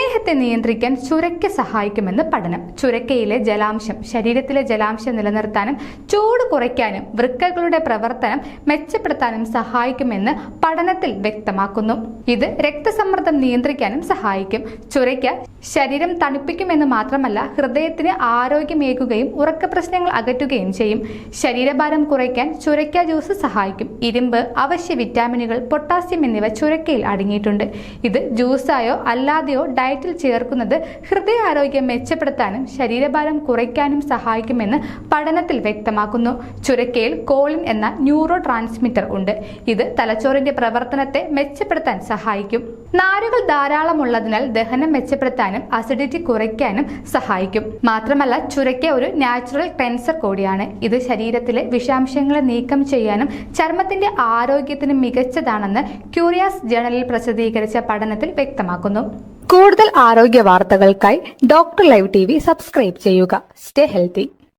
പ്രമേഹത്തെ നിയന്ത്രിക്കാൻ ചുരയ്ക്ക സഹായിക്കുമെന്ന് പഠനം. ചുരക്കയിലെ ജലാംശം ശരീരത്തിലെ ജലാംശം നിലനിർത്താനും ചൂട് കുറയ്ക്കാനും വൃക്കകളുടെ പ്രവർത്തനം മെച്ചപ്പെടുത്താനും സഹായിക്കുമെന്ന് പഠനത്തിൽ വ്യക്തമാക്കുന്നു. ഇത് രക്തസമ്മർദ്ദം നിയന്ത്രിക്കാനും സഹായിക്കും. ചുരയ്ക്ക ശരീരം തണുപ്പിക്കുമെന്ന് മാത്രമല്ല, ഹൃദയത്തിന് ആരോഗ്യമേകുകയും ഉറക്ക പ്രശ്നങ്ങൾ അകറ്റുകയും ചെയ്യും. ശരീരഭാരം കുറയ്ക്കാൻ ചുരയ്ക്ക ജ്യൂസ് സഹായിക്കും. ഇരുമ്പ്, അവശ്യ വിറ്റാമിനുകൾ, പൊട്ടാസ്യം എന്നിവ ചുരക്കയിൽ അടങ്ങിയിട്ടുണ്ട്. ഇത് ജ്യൂസായോ അല്ലാതെയോ ഡയറ്റിൽ ചേർക്കുന്നത് ഹൃദയാരോഗ്യം മെച്ചപ്പെടുത്താനും ശരീരഭാരം കുറയ്ക്കാനും സഹായിക്കുമെന്ന് പഠനത്തിൽ വ്യക്തമാക്കുന്നു. ചുരക്കയിൽ കോളിൻ എന്ന ന്യൂറോ ട്രാൻസ്മിറ്റർ ഉണ്ട്. ഇത് തലച്ചോറിന്റെ പ്രവർത്തനത്തെ മെച്ചപ്പെടുത്താൻ സഹായിക്കും. നാരുകൾ ധാരാളമുള്ളതിനാൽ ദഹനം മെച്ചപ്പെടുത്താനും അസിഡിറ്റി കുറയ്ക്കാനും സഹായിക്കും. മാത്രമല്ല, ചുരയ്ക്ക ഒരു നാച്ചുറൽ ക്ലെൻസർ കൂടിയാണ്. ഇത് ശരീരത്തിലെ വിഷാംശങ്ങളെ നീക്കം ചെയ്യാനും ചർമ്മത്തിന്റെ ആരോഗ്യത്തിന് മികച്ചതാണെന്ന് ക്യൂറിയസ് ജേണലിൽ പ്രസിദ്ധീകരിച്ച പഠനത്തിൽ വ്യക്തമാക്കുന്നു. കൂടുതൽ ആരോഗ്യ വാർത്തകൾക്കായി ഡോക്ടർ ലൈവ് TV സബ്സ്ക്രൈബ് ചെയ്യുക. Stay healthy.